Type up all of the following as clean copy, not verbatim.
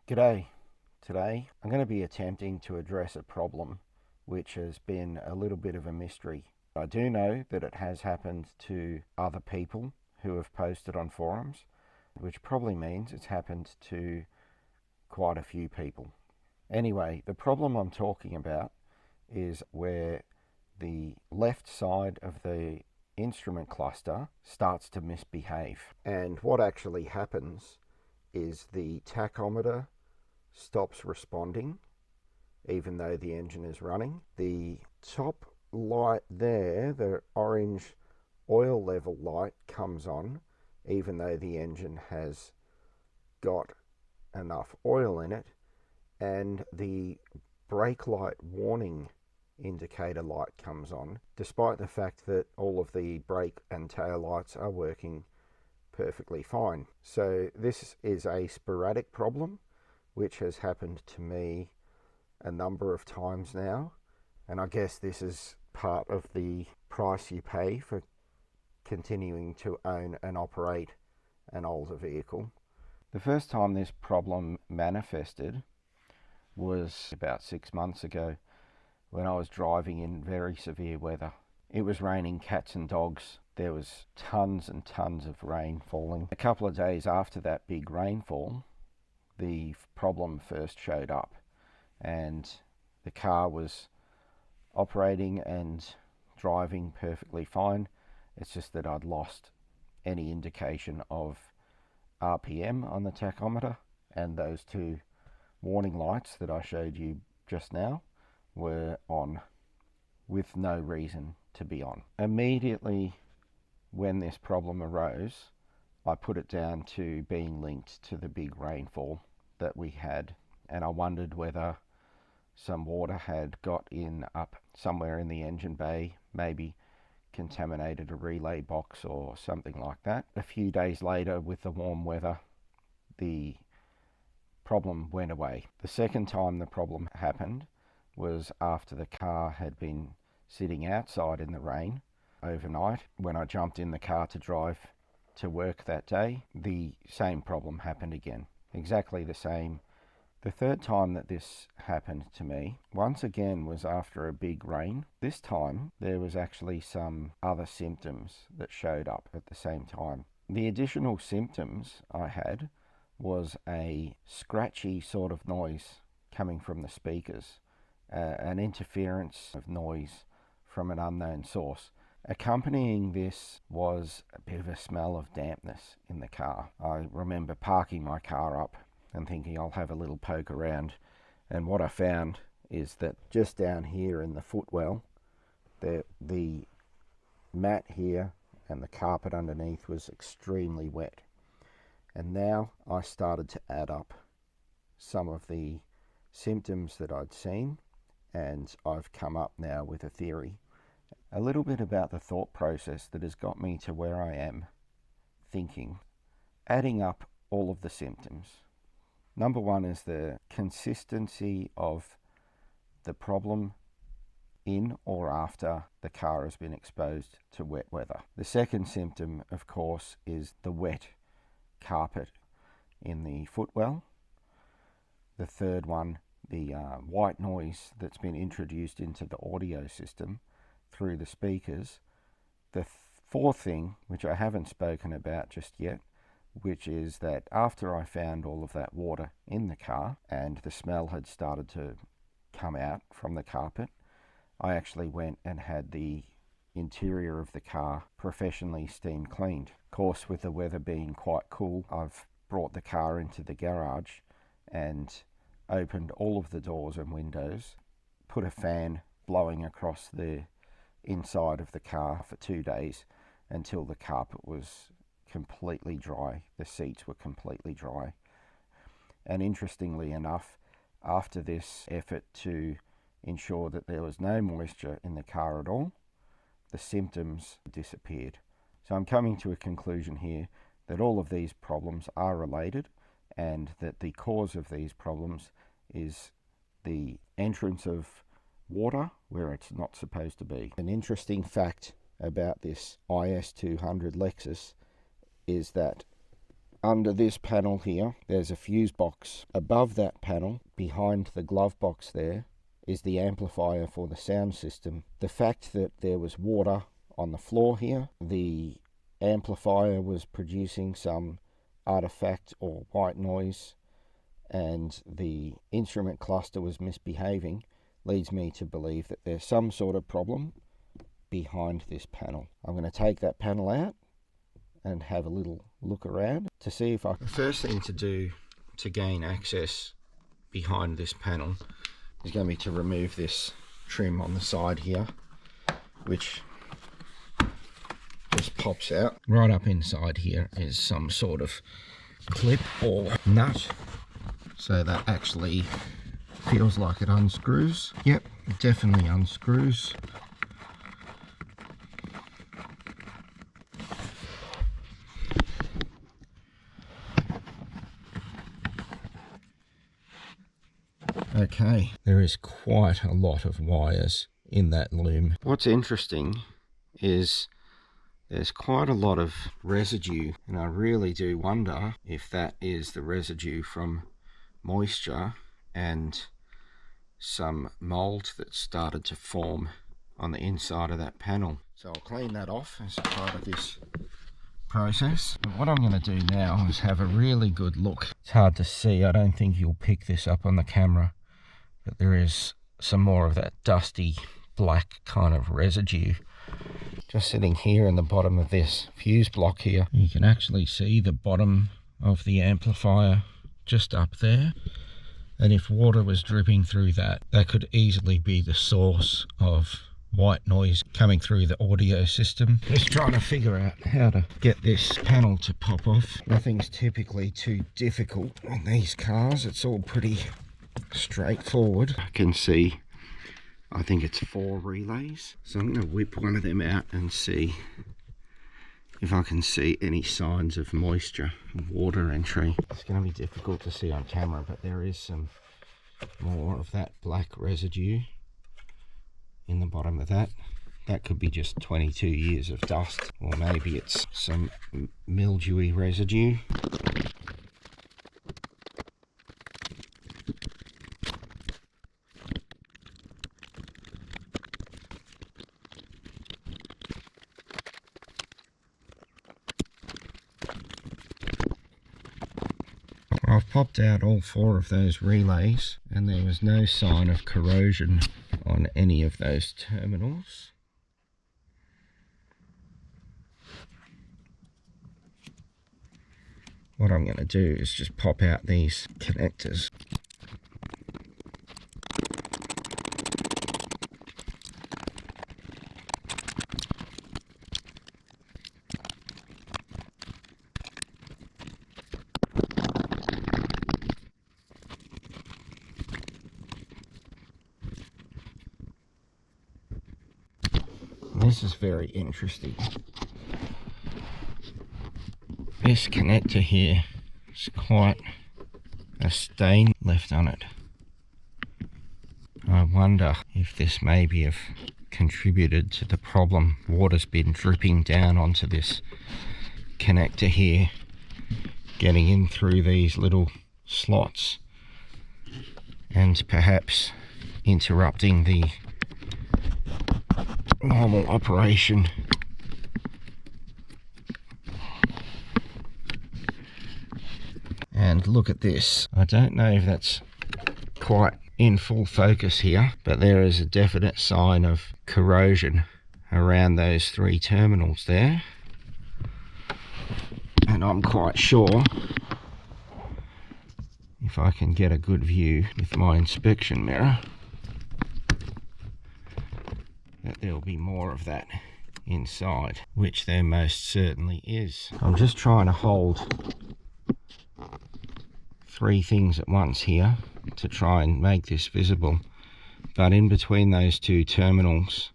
G'day. Today I'm going to be attempting to address a problem which has been a little bit of a mystery. I do know that it has happened to other people who have posted on forums, which probably means it's happened to quite a few people. Anyway, the problem I'm talking about is where the left side of the instrument cluster starts to misbehave. And what actually happens is the tachometer stops responding even though the engine is running. The top light there, the orange oil level light, comes on even though the engine has got enough oil in it, and the brake light warning indicator light comes on despite the fact that all of the brake and tail lights are working perfectly fine. So this is a sporadic problem which has happened to me a number of times now, and I guess this is part of the price you pay for continuing to own and operate an older vehicle. The first time this problem manifested was about 6 months ago when I was driving in very severe weather. It was raining cats and dogs. There was tons and tons of rain falling. A couple of days after that big rainfall, the problem first showed up, and the car was operating and driving perfectly fine. It's just that I'd lost any indication of RPM on the tachometer, and those two warning lights that I showed you just now were on with no reason to be on. Immediately when this problem arose, I put it down to being linked to the big rainfall that we had, and I wondered whether some water had got in up somewhere in the engine bay, maybe contaminated a relay box or something like that. A few days later, with the warm weather, the problem went away. The second time the problem happened was after the car had been sitting outside in the rain overnight. When I jumped in the car to drive to work that day, the same problem happened again. Exactly the same. The third time that this happened to me, once again, was after a big rain. This time, there was actually some other symptoms that showed up at the same time. The additional symptoms I had was a scratchy sort of noise coming from the speakers, an interference of noise from an unknown source. Accompanying this was a bit of a smell of dampness in the car. I remember parking my car up and thinking I'll have a little poke around, and what I found is that just down here in the footwell, the mat here and the carpet underneath was extremely wet. And now I started to add up some of the symptoms that I'd seen, and I've come up now with a theory. A little bit about the thought process that has got me to where I am thinking, adding up all of the symptoms. Number one is the consistency of the problem in or after the car has been exposed to wet weather. The second symptom, of course, is the wet carpet in the footwell. The third one, the white noise that's been introduced into the audio system through the speakers. The fourth thing, which I haven't spoken about just yet, which is that after I found all of that water in the car and the smell had started to come out from the carpet, I actually went and had the interior of the car professionally steam cleaned. Of course, with the weather being quite cool, I've brought the car into the garage and opened all of the doors and windows, put a fan blowing across the inside of the car for 2 days until the carpet was completely dry, the seats were completely dry. And interestingly enough, after this effort to ensure that there was no moisture in the car at all, the symptoms disappeared. So I'm coming to a conclusion here that all of these problems are related, and that the cause of these problems is the entrance of water where it's not supposed to be. An interesting fact about this IS200 Lexus is that under this panel here, there's a fuse box. Above that panel, behind the glove box there, is the amplifier for the sound system. The fact that there was water on the floor here, the amplifier was producing some artifact or white noise, and the instrument cluster was misbehaving, leads me to believe that there's some sort of problem behind this panel. I'm going to take that panel out and have a little look around to see if I... The first thing to do to gain access behind this panel is going to be to remove this trim on the side here, which just pops out. Right up inside here is some sort of clip or nut, so that actually feels like it unscrews. Yep, it definitely unscrews. Okay, there is quite a lot of wires in that loom. What's interesting is there's quite a lot of residue, and I really do wonder if that is the residue from moisture and some mold that started to form on the inside of that panel. So I'll clean that off as a part of this process. And what I'm going to do now is have a really good look. It's hard to see, I don't think you'll pick this up on the camera, but there is some more of that dusty black kind of residue just sitting here in the bottom of this fuse block here. You can actually see the bottom of the amplifier just up there, and if water was dripping through that, that could easily be the source of white noise coming through the audio system. Just trying to figure out how to get this panel to pop off. Nothing's typically too difficult on these cars, it's all pretty straightforward. I can see, I think it's 4 relays, so I'm going to whip one of them out and see if I can see any signs of moisture, water entry. It's going to be difficult to see on camera, but there is some more of that black residue in the bottom of that. That could be just 22 years of dust, or maybe it's some mildewy residue. I've popped out all 4 of those relays, and there was no sign of corrosion on any of those terminals. What I'm going to do is just pop out these connectors. This is very interesting. This connector here is quite a stain left on it. I wonder if this maybe have contributed to the problem. Water's been dripping down onto this connector here, getting in through these little slots, and perhaps interrupting the normal operation. And look at this. I don't know if that's quite in full focus here, but there is a definite sign of corrosion around those 3 terminals there. And I'm quite sure, if I can get a good view with my inspection mirror, that there'll be more of that inside, which there most certainly is. I'm just trying to hold 3 things at once here to try and make this visible, but in between those 2 terminals,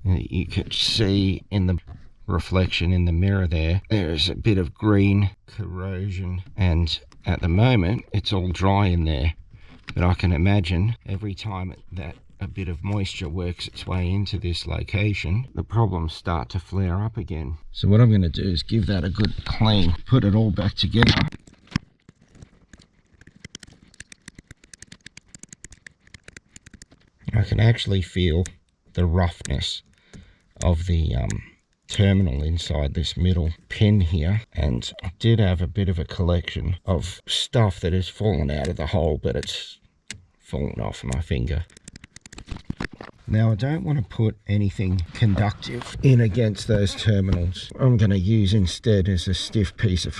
you could see in the reflection in the mirror there is a bit of green corrosion, and at the moment it's all dry in there, but I can imagine every time that a bit of moisture works its way into this location, the problems start to flare up again. So what I'm going to do is give that a good clean, put it all back together. I can actually feel the roughness of the terminal inside this middle pin here, and I did have a bit of a collection of stuff that has fallen out of the hole, but it's fallen off my finger. Now I don't want to put anything conductive in against those terminals. What I'm going to use instead is a stiff piece of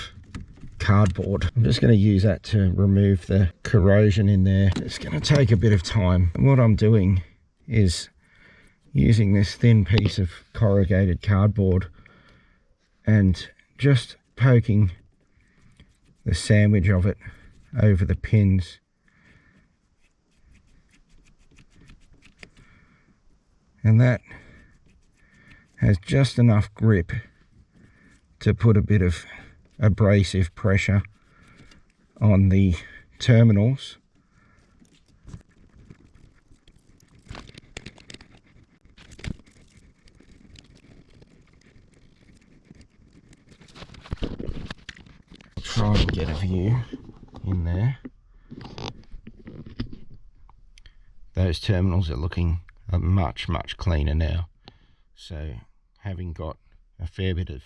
cardboard. I'm just going to use that to remove the corrosion in there. It's going to take a bit of time. And what I'm doing is using this thin piece of corrugated cardboard and just poking the sandwich of it over the pins. And that has just enough grip to put a bit of abrasive pressure on the terminals. Try and get a view in there. Those terminals are looking much cleaner now. So having got a fair bit of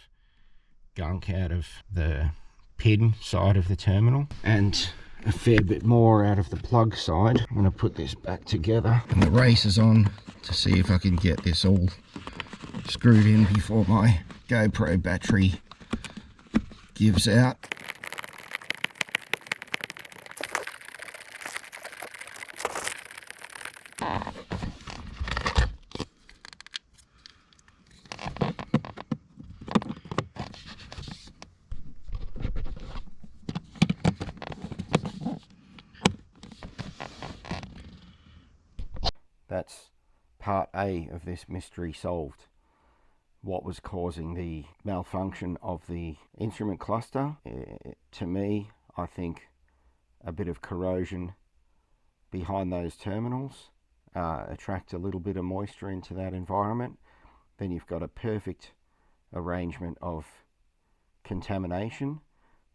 gunk out of the pin side of the terminal and a fair bit more out of the plug side, I'm going to put this back together, and the race is on to see if I can get this all screwed in before my GoPro battery gives out. That's part A of this mystery solved. What was causing the malfunction of the instrument cluster? To me, I think a bit of corrosion behind those terminals attract a little bit of moisture into that environment. Then you've got a perfect arrangement of contamination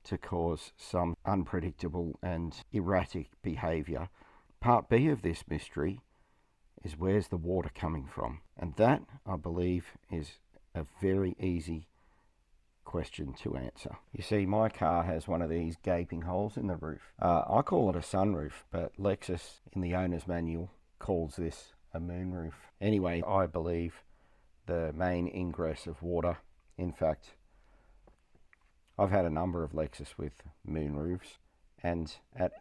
to cause some unpredictable and erratic behavior. Part B of this mystery is where's the water coming from? And that, I believe, is a very easy question to answer. You see, my car has one of these gaping holes in the roof. I call it a sunroof, but Lexus in the owner's manual calls this a moonroof. Anyway, I believe the main ingress of water, in fact, I've had a number of Lexus with moonroofs, and at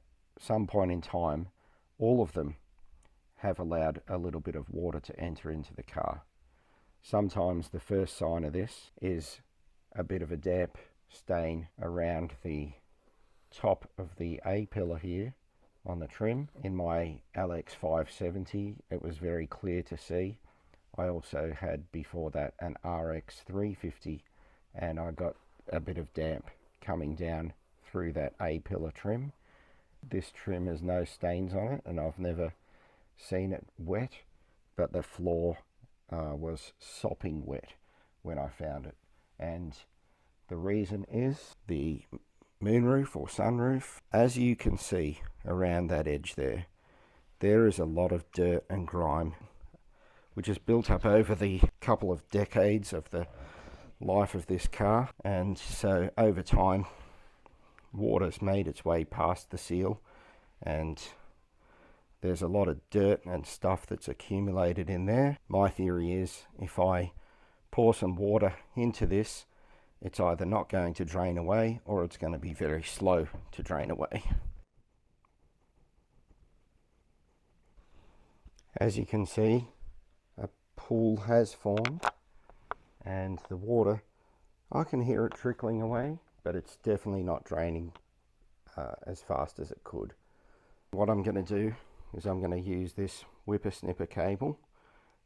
some point in time, all of them have allowed a little bit of water to enter into the car. Sometimes the first sign of this is a bit of a damp stain around the top of the A pillar here on the trim. In my LX 570 it was very clear to see. I also had before that an RX 350, and I got a bit of damp coming down through that A pillar trim. This trim has no stains on it, and I've never seen it wet, but the floor was sopping wet when I found it. And the reason is the moonroof or sunroof. As you can see around that edge there is a lot of dirt and grime which has built up over the couple of decades of the life of this car, and so over time water's made its way past the seal, and there's a lot of dirt and stuff that's accumulated in there. My theory is if I pour some water into this, it's either not going to drain away or it's going to be very slow to drain away. As you can see, a pool has formed, and the water, I can hear it trickling away, but it's definitely not draining as fast as it could. What I'm going to do is I'm going to use this whippersnipper cable,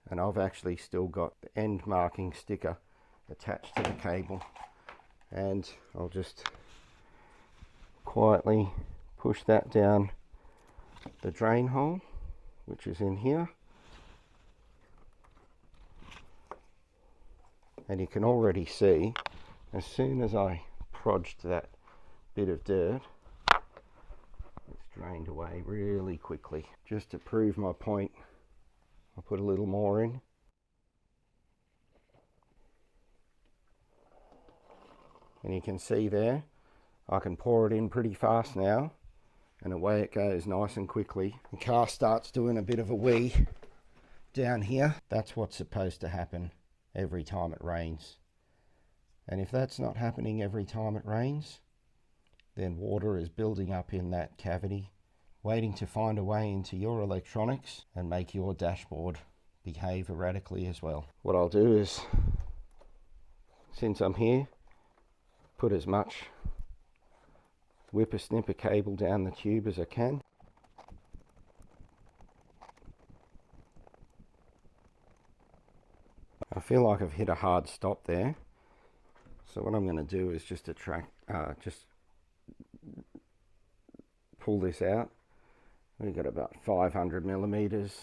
and I've actually still got the end marking sticker attached to the cable, and I'll just quietly push that down the drain hole, which is in here, And you can already see, as soon as I prodged that bit of dirt, it's drained away really quickly. Just to prove my point, I'll put a little more in. And you can see there, I can pour it in pretty fast now, and away it goes nice and quickly. The car starts doing a bit of a wee down here. That's what's supposed to happen every time it rains. And if that's not happening every time it rains, then water is building up in that cavity, waiting to find a way into your electronics and make your dashboard behave erratically as well. What I'll do is, since I'm here, put as much whippersnipper cable down the tube as I can. I feel like I've hit a hard stop there, so what I'm going to do is just pull this out. We've got about 500 millimeters,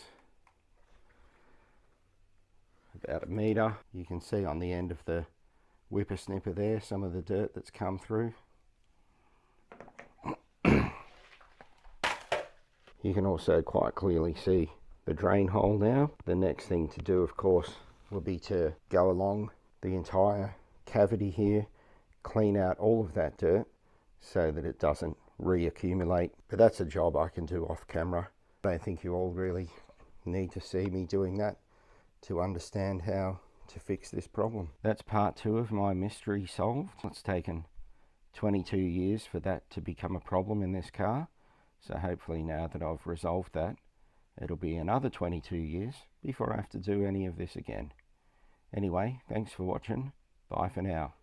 about a meter. You can see on the end of the whippersnipper there some of the dirt that's come through. You can also quite clearly see the drain hole now. The next thing to do, of course, will be to go along the entire cavity here, clean out all of that dirt so that it doesn't reaccumulate. But that's a job I can do off camera. I don't think you all really need to see me doing that to understand how to fix this problem. That's part 2 of my mystery solved. It's taken 22 years for that to become a problem in this car. So hopefully now that I've resolved that, it'll be another 22 years before I have to do any of this again. Anyway, thanks for watching. Bye for now.